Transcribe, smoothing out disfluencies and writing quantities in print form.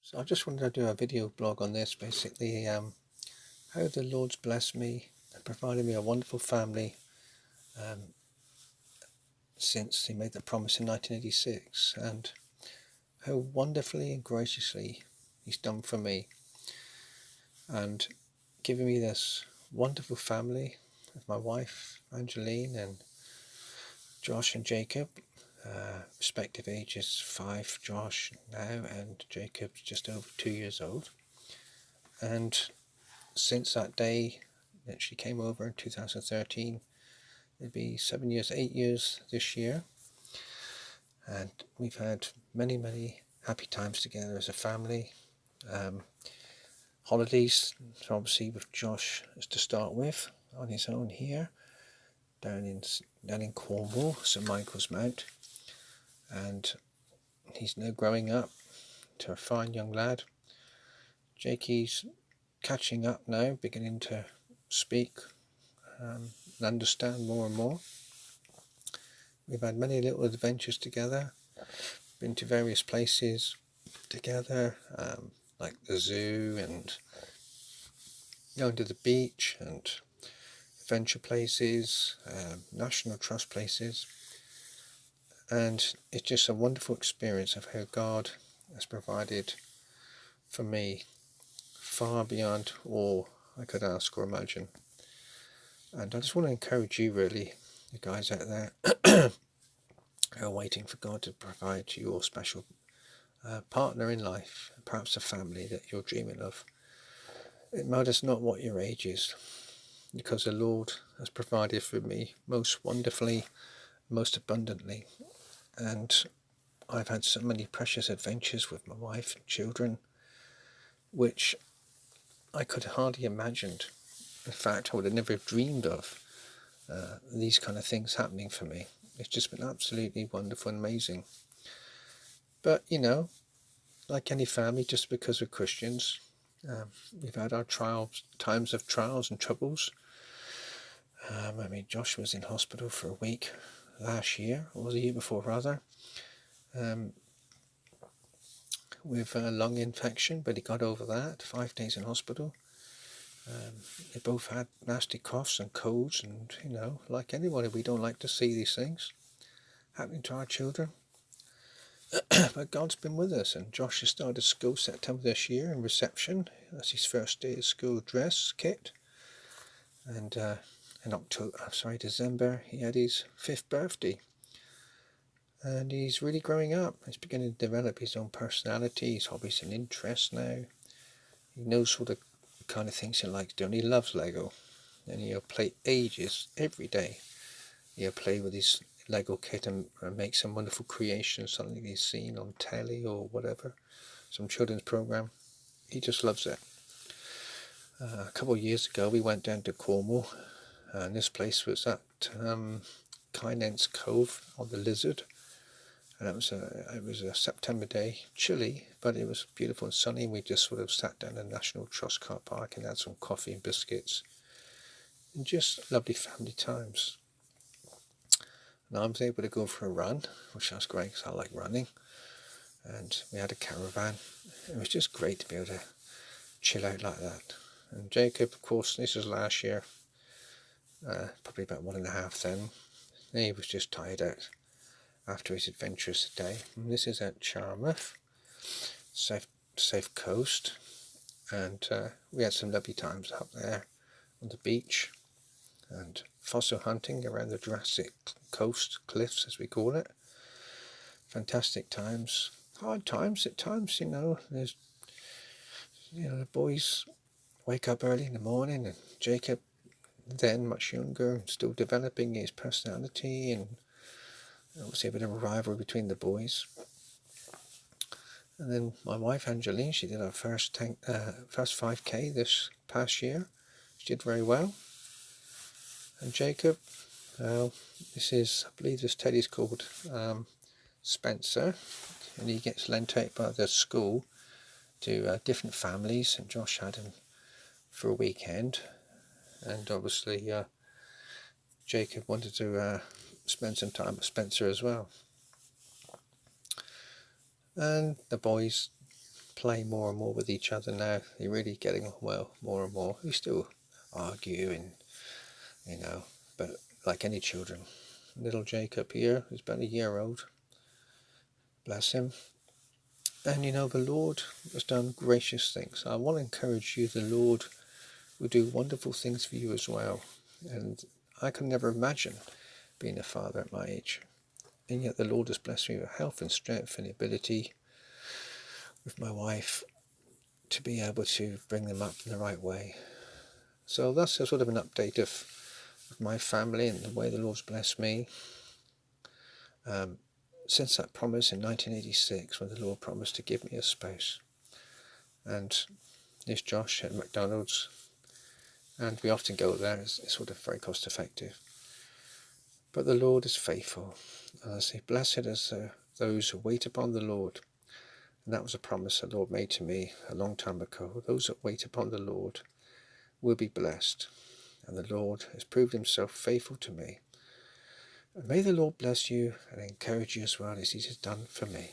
So I just wanted to do a video blog on this, basically how the Lord's blessed me and provided me a wonderful family since He made the promise in 1986, and how wonderfully and graciously He's done for me and given me this wonderful family with my wife Angeline and Josh and Jacob, respective ages 5 Josh now, and Jacob's just over 2 years old. And since that day that she came over in 2013, it'd be 7 years, 8 years this year, and we've had many happy times together as a family. Holidays, obviously, with Josh as to start with, on his own here down in Cornwall, St Michael's Mount, and he's now growing up to a fine young lad. Jakey's catching up now, beginning to speak and understand more and more. We've had many little adventures together, been to various places together, like the zoo and going to the beach and adventure places, National Trust places. And it's just a wonderful experience of how God has provided for me far beyond all I could ask or imagine. And I just want to encourage you, really, you guys out there who are waiting for God to provide your special partner in life, perhaps a family that you're dreaming of. It matters not what your age is, because the Lord has provided for me most wonderfully, most abundantly. And I've had so many precious adventures with my wife and children, which I could hardly imagined. In fact, I would have never dreamed of these kind of things happening for me. It's just been absolutely wonderful and amazing. But, you know, like any family, just because we're Christians, we've had our times of trials and troubles. Josh was in hospital for a week last year, or the year before rather, with a lung infection, but he got over that. 5 days in hospital. They both had nasty coughs and colds, and, you know, like anybody, we don't like to see these things happening to our children. But God's been with us, and Josh has started school September this year in reception. That's his first day of school dress kit. And in December, he had his 5th birthday. And he's really growing up. He's beginning to develop his own personality, his hobbies and interests now. He knows what the kind of things he likes doing. He loves Lego. And he'll play ages every day. He'll play with his Lego kit and make some wonderful creations, something he's seen on telly or whatever, some children's program. He just loves it. A couple of years ago, we went down to Cornwall, and this place was at Kynance Cove on the Lizard. And it was a September day, chilly, but it was beautiful and sunny. We just sort of sat down in the National Trust car park and had some coffee and biscuits, and just lovely family times. And I was able to go for a run, which was great because I like running. And we had a caravan. It was just great to be able to chill out like that. And Jacob, of course, this was last year, probably about 1.5 then. He was just tired out after his adventurous day. And this is at Charmouth, safe coast. And we had some lovely times up there on the beach and fossil hunting around the Jurassic Coast cliffs, as we call it. Fantastic times. Hard times at times, you know. There's, you know, the boys wake up early in the morning, and Jacob, then much younger, still developing his personality, and obviously a bit of a rivalry between the boys. And then my wife Angeline, she did her first 5k this past year. She did very well. And Jacob, this is, I believe this teddy's called Spencer, and he gets lent out by the school to different families, and Josh had him for a weekend. And obviously Jacob wanted to spend some time with Spencer as well. And the boys play more and more with each other now. They're really getting on well more and more. We still argue and, but like any children. Little Jacob here is about a year old. Bless him. And the Lord has done gracious things. I want to encourage you, the Lord will do wonderful things for you as well. And I could never imagine being a father at my age. And yet the Lord has blessed me with health and strength and ability with my wife to be able to bring them up in the right way. So that's a sort of an update of my family and the way the Lord's blessed me. Since that promise in 1986 when the Lord promised to give me a spouse. And there's Josh at McDonald's, and we often go there. It's sort of very cost effective. But the Lord is faithful. And I say, blessed is those who wait upon the Lord. And that was a promise the Lord made to me a long time ago. Those that wait upon the Lord will be blessed. And the Lord has proved himself faithful to me. And may the Lord bless you and encourage you as well as he has done for me.